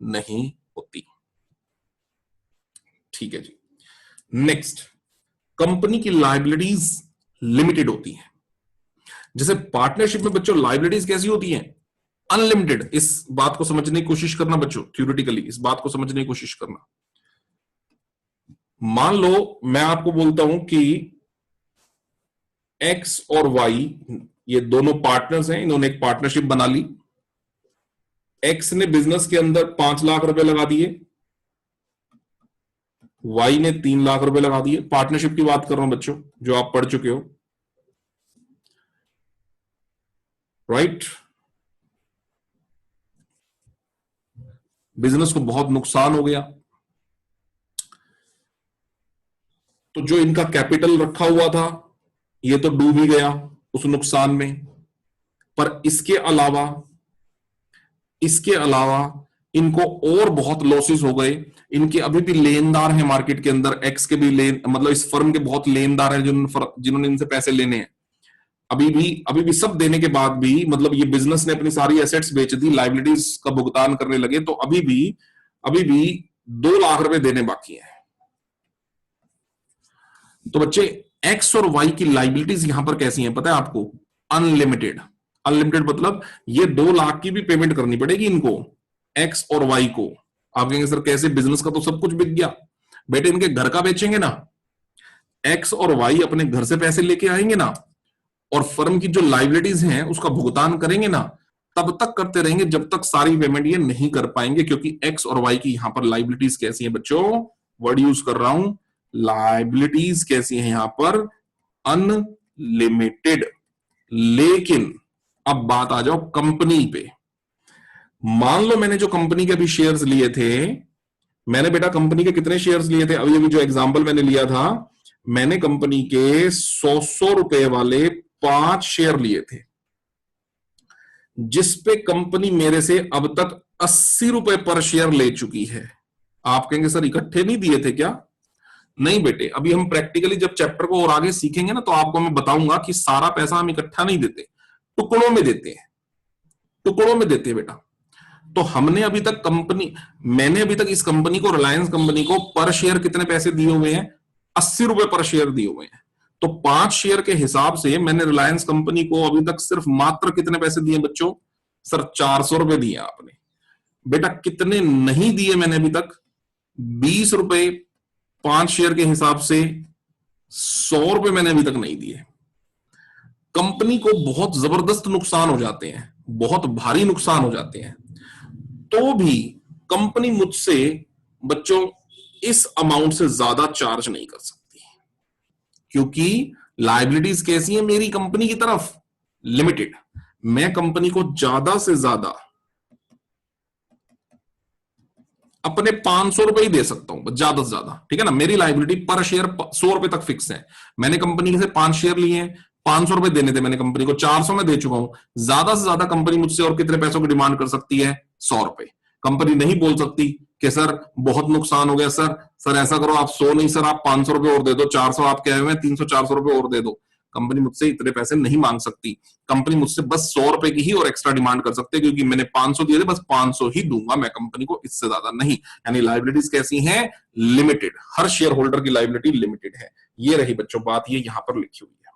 नहीं होती, ठीक है जी। नेक्स्ट, कंपनी की लायबिलिटीज लिमिटेड होती हैं। जैसे पार्टनरशिप में बच्चों लायबिलिटीज कैसी होती हैं, अनलिमिटेड। इस बात को समझने की कोशिश करना बच्चों, थ्योरेटिकली इस बात को समझने की कोशिश करना। मान लो मैं आपको बोलता हूं कि एक्स और वाई ये दोनों पार्टनर्स हैं, इन्होंने एक पार्टनरशिप बना ली। एक्स ने बिजनेस के अंदर 5 लाख रुपए लगा दिए, वाई ने 3 लाख रुपए लगा दिए। पार्टनरशिप की बात कर रहा हूं बच्चों, जो आप पढ़ चुके हो, राइट। बिजनेस को बहुत नुकसान हो गया, तो जो इनका कैपिटल रखा हुआ था ये तो डूब ही गया उस नुकसान में। पर इसके अलावा इनको और बहुत लॉसेस हो गए। इनके अभी भी लेनदार हैं मार्केट के अंदर, एक्स के भी मतलब इस फर्म के बहुत लेनदार हैं जिन्होंने इनसे पैसे लेने हैं। अभी भी सब देने के बाद भी, मतलब ये बिजनेस ने अपनी सारी एसेट्स बेच दी, लायबिलिटीज का भुगतान करने लगे, तो अभी भी 2 लाख रुपए देने बाकी हैं। तो बच्चे एक्स और वाई की लायबिलिटीज यहां पर कैसी हैं पता है आपको, अनलिमिटेड। अनलिमिटेड मतलब ये 2 लाख की भी पेमेंट करनी पड़ेगी इनको, एक्स और वाई को। आप कहेंगे सर कैसे, बिजनेस का तो सब कुछ बिक गया। बेटे इनके घर का बेचेंगे ना, एक्स और वाई अपने घर से पैसे लेके आएंगे ना, और फर्म की जो लायबिलिटीज हैं उसका भुगतान करेंगे ना, तब तक करते रहेंगे जब तक सारी पेमेंट ये नहीं कर पाएंगे। क्योंकि एक्स और वाई की यहां पर लायबिलिटीज कैसी हैं बच्चों, वर्ड यूज कर रहा हूं, लायबिलिटीज कैसी हैं यहां पर, अनलिमिटेड। लेकिन अब बात आ जाओ कंपनी पे। मान लो मैंने जो कंपनी के अभी शेयर्स लिए थे, मैंने बेटा कंपनी के कितने शेयर्स लिए थे, अभी अभी जो एग्जांपल मैंने लिया था, मैंने कंपनी के 100 रुपए वाले 5 शेयर लिए थे, जिसपे कंपनी मेरे से अब तक 80 रुपए पर शेयर ले चुकी है। आप कहेंगे सर इकट्ठे नहीं दिए थे क्या? नहीं बेटे, अभी हम प्रैक्टिकली जब चैप्टर को और आगे सीखेंगे ना, तो आपको मैं बताऊंगा कि सारा पैसा हम इकट्ठा नहीं देते, टुकड़ों में देते हैं, टुकड़ों में देते हैं बेटा। तो मैंने अभी तक इस कंपनी को, रिलायंस कंपनी को पर शेयर कितने पैसे दिए हुए हैं, 80 रुपए पर शेयर दिए हुए हैं। तो 5 शेयर के हिसाब से मैंने रिलायंस कंपनी को अभी तक सिर्फ मात्र कितने पैसे दिए बच्चों, सर 400 रुपए दिए आपने। बेटा कितने नहीं दिए मैंने अभी तक, 20 रुपए 5 शेयर के हिसाब से, 100 रुपए मैंने अभी तक नहीं दिए। कंपनी को बहुत जबरदस्त नुकसान हो जाते हैं, बहुत भारी नुकसान हो जाते हैं, तो भी कंपनी मुझसे बच्चों इस अमाउंट से ज्यादा चार्ज नहीं कर सकती, क्योंकि लायबिलिटीज कैसी है मेरी कंपनी की तरफ, लिमिटेड। मैं कंपनी को ज्यादा से ज्यादा अपने 500 रुपए ही दे सकता हूं, ज्यादा से ज्यादा, ठीक है ना। मेरी लायबिलिटी पर शेयर 100 रुपए तक फिक्स है। मैंने कंपनी से 5 शेयर लिए हैं, 500 रुपए देने थे मैंने कंपनी को, 400 में दे चुका हूं। ज्यादा से ज्यादा कंपनी मुझसे और कितने पैसों की डिमांड कर सकती है, 100 रुपए। कंपनी नहीं बोल सकती कि सर बहुत नुकसान हो गया, सर ऐसा करो आप 100 नहीं, सर आप 500 रुपए और दे दो, 400 आप कहे हुए हैं, 300-400 रुपए और दे दो। कंपनी मुझसे इतने पैसे नहीं मांग सकती। कंपनी मुझसे बस 100 रुपए की ही और एक्स्ट्रा डिमांड कर सकते हैं, क्योंकि मैंने 500 दिए थे, बस 500 ही दूंगा मैं कंपनी को, इससे ज्यादा नहीं। यानी लायबिलिटीज कैसी हैं, लिमिटेड। हर शेयर होल्डर की लायबिलिटी लिमिटेड है। ये रही बच्चों बात, ये यहां पर लिखी हुई है।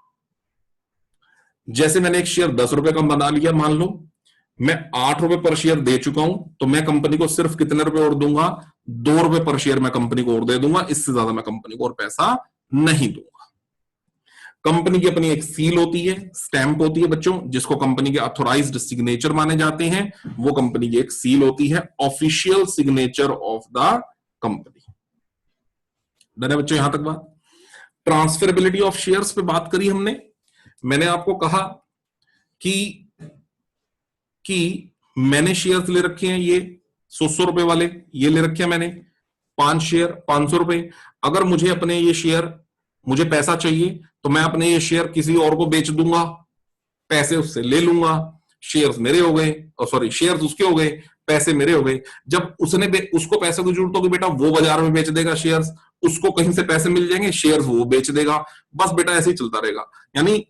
जैसे मैंने एक शेयर 10 रुपए का बना लिया, मान लो मैं 8 रुपए पर शेयर दे चुका हूं, तो मैं कंपनी को सिर्फ कितने रुपए और दूंगा? 2 रुपए पर शेयर मैं कंपनी को और दे दूंगा, इससे ज्यादा मैं कंपनी को और पैसा नहीं दूंगा। कंपनी की अपनी एक सील होती है, स्टैंप होती है बच्चों, जिसको कंपनी के ऑथोराइज्ड सिग्नेचर माने जाते हैं, वो कंपनी की एक सील होती है, official signature of the company. Done है बच्चों यहां तक बात? ट्रांसफरेबिलिटी ऑफ शेयर्स पे बात करी हमने। मैंने आपको कहा कि मैंने शेयर्स ले रखे हैं, ये 100 रुपए वाले ये ले रखे हैं मैंने, 5 शेयर 500 रुपए। अगर मुझे अपने ये शेयर, मुझे पैसा चाहिए तो मैं अपने ये शेयर किसी और को बेच दूंगा, पैसे उससे ले लूंगा, शेयर्स मेरे हो गए, और सॉरी शेयर्स उसके हो गए, पैसे मेरे हो गए। जब उसको पैसे की जरूरत होगी बेटा, वो बाजार में बेच देगा शेयर्स, उसको कहीं से पैसे मिल जाएंगे, शेयर्स वो बेच देगा, बस बेटा ऐसे ही चलता रहेगा। यानी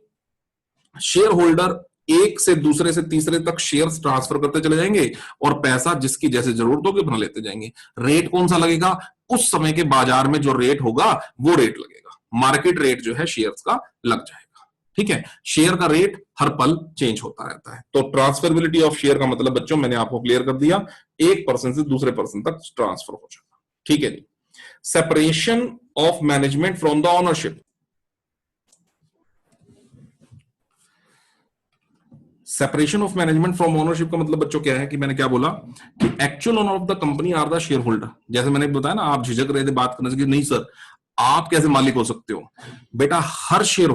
शेयर होल्डर एक से दूसरे से तीसरे तक शेयर्स ट्रांसफर करते चले जाएंगे और पैसा जिसकी जैसे जरूरत होगी अपना लेते जाएंगे। रेट कौन सा लगेगा? उस समय के बाजार में जो रेट होगा वो रेट लगेगा, मार्केट रेट जो है शेयर्स का लग जाएगा। ठीक है, शेयर का रेट हर पल चेंज होता रहता है। तो ट्रांसफरेबिलिटी ऑफ शेयर का मतलब बच्चों मैंने आपको क्लियर कर दिया, एक पर्सन से दूसरे पर्सन तक ट्रांसफर हो जाना। ठीक है जी। Separation of management from the ownership. Separation of management from ownership का मतलब बच्चों क्या है कि मैंने क्या बोला कि actual owner of the company are the share holder. जैसे मैंने बताया ना, आप झिझक रहे थे बात करने से कि नहीं सर आप कैसे मालिक हो सकते हो। बेटा हर शेयर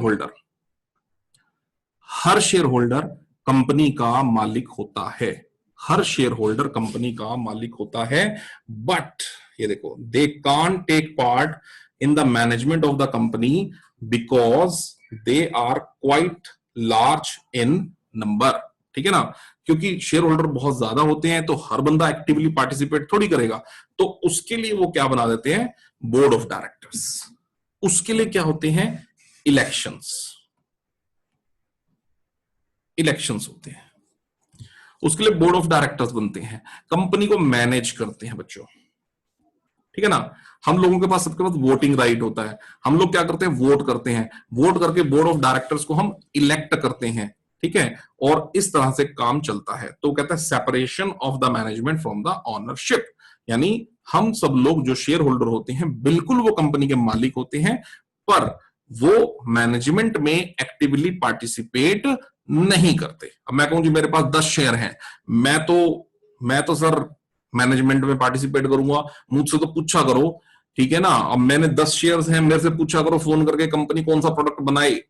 होल्डर कंपनी का मालिक होता है, हर शेयर होल्डर कंपनी का मालिक होता है। बट ये देखो, they can't take part in the management of the company because they are quite large in number. ठीक है ना, क्योंकि शेयर होल्डर बहुत ज्यादा होते हैं तो हर बंदा एक्टिवली पार्टिसिपेट थोड़ी करेगा, तो उसके लिए वो क्या बना देते हैं? Board of directors. उसके लिए क्या होते हैं? इलेक्शंस होते हैं, उसके लिए बोर्ड ऑफ डायरेक्टर्स बनते हैं, कंपनी को मैनेज करते हैं बच्चों। ठीक है ना, हम लोगों के पास, सबके पास वोटिंग राइट होता है, हम लोग क्या करते हैं? वोट करते हैं, वोट करके बोर्ड ऑफ डायरेक्टर्स को हम इलेक्ट करते हैं। ठीक है, और इस तरह से काम चलता है। तो कहता है separation of the management from the ownership, यानी हम सब लोग जो शेयर होल्डर होते हैं बिल्कुल वो कंपनी के मालिक होते हैं, पर वो मैनेजमेंट में एक्टिवली पार्टिसिपेट नहीं करते। अब मैं कहूं जी मेरे पास 10 शेयर हैं, मैं तो सर मैनेजमेंट में पार्टिसिपेट करूंगा, मुझसे तो पूछा करो। ठीक है ना, अब मैंने 10 शेयर्स हैं, मेरे से पूछा करो फोन करके कंपनी कौन सा प्रोडक्ट बनाए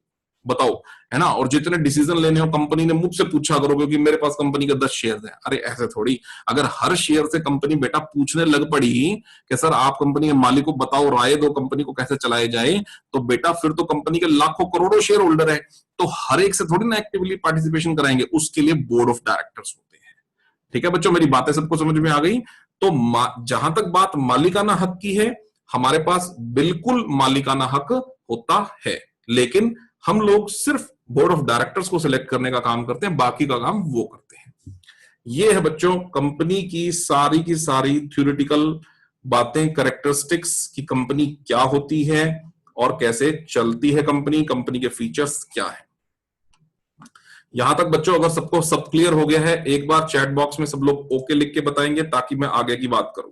बताओ, है ना, और जितने डिसीजन लेने हो कंपनी ने मुझसे पूछा करो क्योंकि मेरे पास कंपनी के 10 शेयर हैं। अरे ऐसे थोड़ी, अगर हर शेयर से कंपनी बेटा पूछने लग पड़ी कि सर आप कंपनी के मालिक को बताओ, राय दो कंपनी को कैसे चलाया जाए, तो बेटा फिर तो कंपनी के लाखों करोड़ों शेयर होल्डर है, तो हर एक से थोड़ी ना एक्टिवली पार्टिसिपेशन कराएंगे, उसके लिए बोर्ड ऑफ डायरेक्टर्स होते हैं। ठीक है बच्चों, मेरी बातें सबको समझ में आ गई? तो जहां तक बात मालिकाना हक की है, हमारे पास बिल्कुल मालिकाना हक होता है, लेकिन हम लोग सिर्फ बोर्ड ऑफ डायरेक्टर्स को सिलेक्ट करने का काम करते हैं, बाकी का काम वो करते हैं। ये है बच्चों कंपनी की सारी थ्योरेटिकल बातें, कैरेक्टरिस्टिक्स की कंपनी क्या होती है और कैसे चलती है कंपनी के फीचर्स क्या है। यहां तक बच्चों अगर सबको सब क्लियर हो गया है, एक बार चैट बॉक्स में सब लोग ओके लिख के बताएंगे ताकि मैं आगे की बात करूं।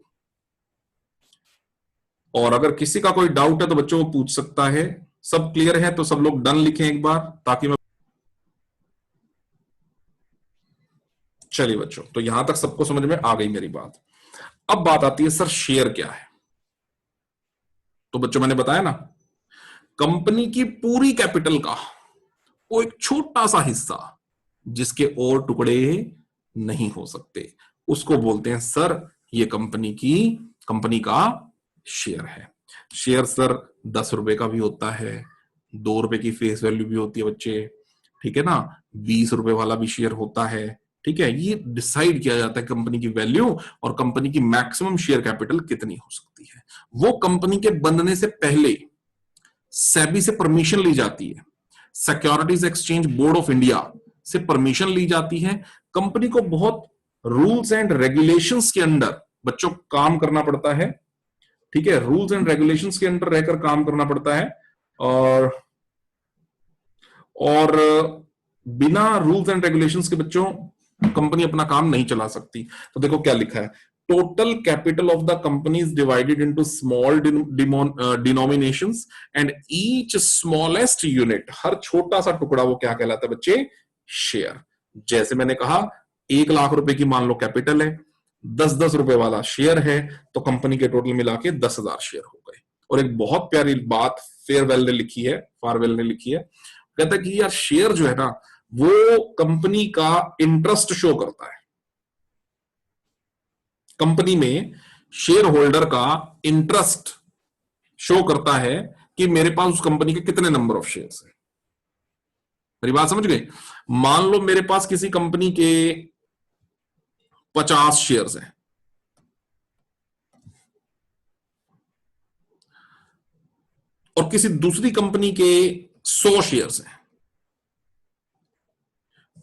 और अगर किसी का कोई डाउट है तो बच्चों वो पूछ सकता है। सब क्लियर है तो सब लोग डन लिखें एक बार ताकि मैं, चलिए बच्चों, तो यहां तक सबको समझ में आ गई मेरी बात। अब बात आती है सर शेयर क्या है। तो बच्चों मैंने बताया ना, कंपनी की पूरी कैपिटल का वो एक छोटा सा हिस्सा जिसके और टुकड़े नहीं हो सकते, उसको बोलते हैं सर ये कंपनी का शेयर है। शेयर सर 10 रुपए का भी होता है, 2 रुपए की फेस वैल्यू भी होती है बच्चे, ठीक है ना, 20 रुपए वाला भी शेयर होता है। ठीक है, ये डिसाइड किया जाता है कंपनी की वैल्यू और कंपनी की मैक्सिमम शेयर कैपिटल कितनी हो सकती है। वो कंपनी के बनने से पहले सेबी से परमिशन ली जाती है, securities exchange board of India से परमिशन ली जाती है। कंपनी को बहुत रूल्स एंड रेगुलेशंस के अंडर बच्चों काम करना पड़ता है। ठीक है, रूल्स एंड रेगुलेशंस के अंडर रहकर काम करना पड़ता है। और बिना रूल्स एंड रेगुलेशंस के बच्चों कंपनी अपना काम नहीं चला सकती। तो देखो क्या लिखा है, total capital of the company is divided into small denominations and each smallest unit, हर छोटा सा टुकड़ा वो क्या कहलाता है बच्चे, शेयर। जैसे मैंने कहा 1 लाख रुपए की मान लो कैपिटल है, 10-10 रुपए वाला शेयर है, तो कंपनी के टोटल मिला के 10,000 शेयर हो गए। और एक बहुत प्यारी बात फेयरवेल ने लिखी है, फारवेल ने लिखी है, कहता है कि यार शेयर जो है ना वो कंपनी का इंटरेस्ट शो करता है। कंपनी में शेयर होल्डर का इंटरेस्ट शो करता है कि मेरे पास उस कंपनी के कितने नंबर ऑफ शेयर्स हैं। मेरी बात समझ गए? मान लो मेरे पास किसी कंपनी के 50 शेयर्स हैं, और किसी दूसरी कंपनी के 100 शेयर्स हैं,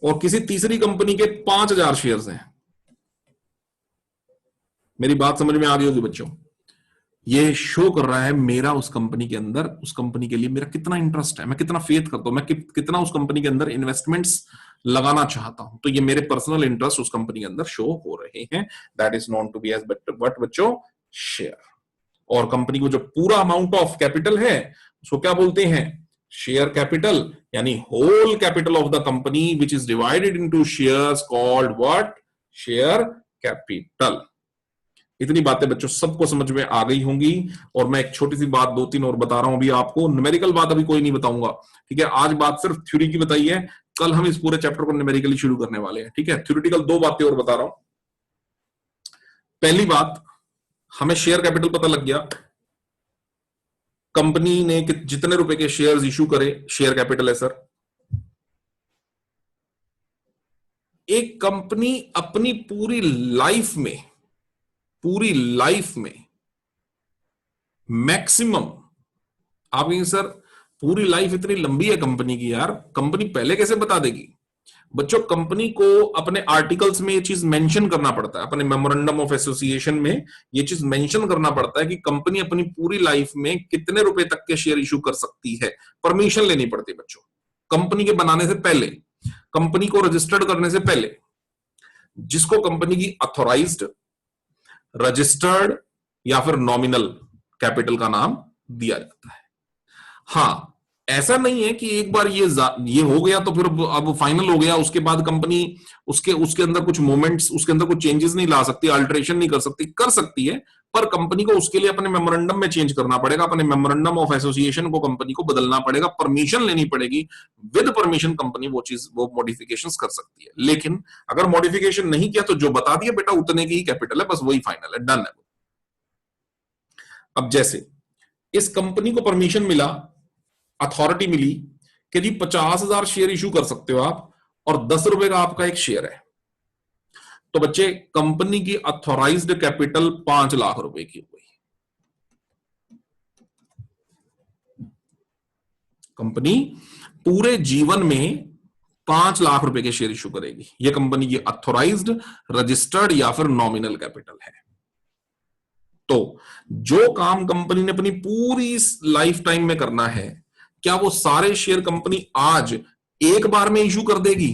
और किसी तीसरी कंपनी के 5,000 शेयर्स हैं। मेरी बात समझ में आ गई होगी बच्चों? ये शो कर रहा है मेरा उस कंपनी के अंदर, उस कंपनी के लिए मेरा कितना इंटरेस्ट है, मैं कितना फेथ करता हूं, मैं कितना उस कंपनी के अंदर इन्वेस्टमेंट्स लगाना चाहता हूं। तो ये मेरे पर्सनल इंटरेस्ट उस कंपनी के अंदर शो हो रहे हैं। That is known to be as what बच्चों, शेयर। और कंपनी को जो पूरा अमाउंट ऑफ कैपिटल है उसको क्या बोलते हैं, शेयर कैपिटल, यानी whole capital of the company which is divided into shares called what, share capital. इतनी बातें बच्चों सबको समझ में आ गई होंगी। और मैं एक छोटी सी बात 2-3 और बता रहा हूं अभी आपको, न्यूमेरिकल बात अभी कोई नहीं बताऊंगा, ठीक है? आज बात सिर्फ थ्योरी की बताई है, कल हम इस पूरे चैप्टर को न्यूमेरिकली शुरू करने वाले हैं, ठीक है? थ्योरेटिकल 2 बातें और बता रहा हूं। पहली बात, हमें शेयर कैपिटल पता लग गया, कंपनी ने जितने रुपए के शेयर्स इशू करे, शेयर कैपिटल है सर। एक कंपनी अपनी पूरी लाइफ में मैक्सिमम, आप कहेंगे सर पूरी लाइफ इतनी लंबी है कंपनी की, यार कंपनी पहले कैसे बता देगी? बच्चों कंपनी को अपने आर्टिकल्स में ये चीज मेंशन करना पड़ता है, अपने मेमोरेंडम ऑफ एसोसिएशन में ये चीज मेंशन करना पड़ता है कि कंपनी अपनी पूरी लाइफ में कितने रुपए तक के शेयर इशू कर सकती है। परमिशन लेनी पड़ती है बच्चों, कंपनी के बनाने से पहले, कंपनी को रजिस्टर्ड करने से पहले, जिसको कंपनी की अथॉराइज्ड, रजिस्टर्ड या फिर नॉमिनल कैपिटल का नाम दिया जाता है। हाँ, ऐसा नहीं है कि एक बार ये हो गया तो फिर अब फाइनल हो गया, उसके बाद कंपनी उसके अंदर कुछ मोमेंट्स, उसके अंदर कुछ चेंजेस नहीं ला सकती, अल्टरेशन नहीं कर सकती, कर सकती है, पर कंपनी को उसके लिए अपने मेमोरेंडम में चेंज करना पड़ेगा, अपने मेमोरेंडम ऑफ एसोसिएशन को कंपनी को बदलना पड़ेगा, परमिशन लेनी पड़ेगी। विद परमिशन कंपनी वो मॉडिफिकेशंस कर सकती है। लेकिन अगर मॉडिफिकेशन नहीं किया तो जो बता दिया बेटा उतने की ही कैपिटल है, बस वही फाइनल है, डन है। अब जैसे इस कंपनी को परमिशन मिला, अथॉरिटी मिली कि जी 50,000 शेयर इशू कर सकते हो आप, और 10 रुपए का आपका एक शेयर है, तो बच्चे कंपनी की अथॉराइज्ड कैपिटल 5 लाख रुपए की हो गई। कंपनी पूरे जीवन में 5 लाख रुपए के शेयर इशू करेगी, यह कंपनी की अथॉराइज्ड, रजिस्टर्ड या फिर नॉमिनल कैपिटल है। तो जो काम कंपनी ने अपनी पूरी लाइफ टाइम में करना है, क्या वो सारे शेयर कंपनी आज एक बार में इशू कर देगी?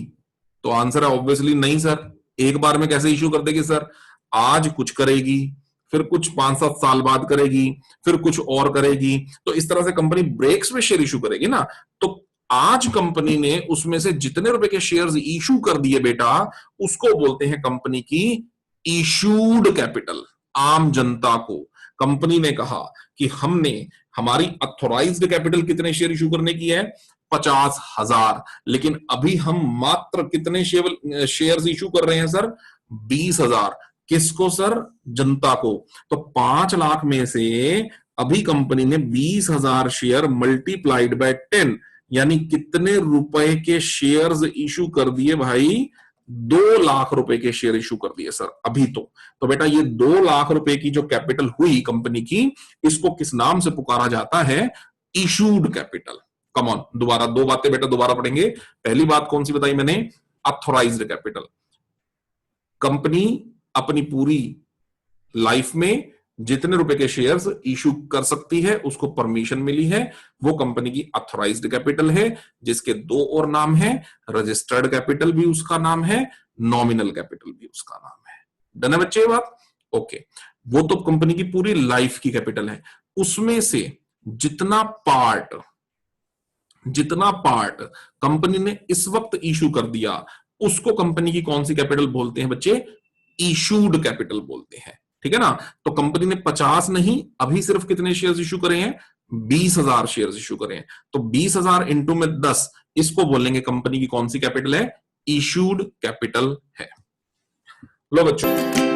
तो आंसर है ऑब्वियसली नहीं सर। एक बार में कैसे इशू कर देगी सर? आज कुछ करेगी, फिर कुछ 5-7 साल बाद करेगी, फिर कुछ और करेगी, तो इस तरह से कंपनी ब्रेक्स में शेयर इशू करेगी ना। तो आज कंपनी ने उसमें से जितने रुपए के शेयर्स इशू कर दिए बेटा, उसको बोलते हैं कंपनी की इशूड कैपिटल। आम जनता को कंपनी ने कहा कि हमने हमारी अथॉराइज्ड कैपिटल कितने शेयर इशू करने की है, 50,000, लेकिन अभी हम मात्र कितने शेयर्स इशू कर रहे हैं सर? 20,000। किसको सर? जनता को। तो 5 लाख में से अभी कंपनी ने 20,000 शेयर मल्टीप्लाइड बाय 10, यानी कितने रुपए के शेयर्स इशू कर दिए भाई? 2 लाख रुपए के शेयर इशू कर दिए सर अभी। तो बेटा ये 2 लाख रुपए की जो कैपिटल हुई कंपनी की, इसको किस नाम से पुकारा जाता है? Issued capital. कम ऑन, दोबारा 2 बातें बेटा दोबारा पढ़ेंगे। पहली बात कौन सी बताई मैंने? Authorised capital. कंपनी अपनी पूरी लाइफ में जितने रुपए के शेयर्स इशू कर सकती है उसको परमिशन मिली है, वो कंपनी की ऑथराइज्ड कैपिटल है, जिसके दो और नाम है, रजिस्टर्ड कैपिटल भी उसका नाम है, नॉमिनल कैपिटल भी उसका नाम है। डन है बच्चे ये बात? ओके, वो तो कंपनी की पूरी लाइफ की कैपिटल है। उसमें से जितना पार्ट कंपनी ने इस वक्त इशू कर दिया उसको कंपनी की कौन सी कैपिटल बोलते हैं बच्चे? इशूड कैपिटल बोलते हैं। ठीक है ना? तो कंपनी ने 50 नहीं, अभी सिर्फ कितने शेयर्स इशू करे हैं? 20,000 शेयर्स इशू करे हैं। तो 20,000 इंटू में 10, इसको बोलेंगे कंपनी की कौन सी कैपिटल है? इशूड कैपिटल है। लो बच्चों,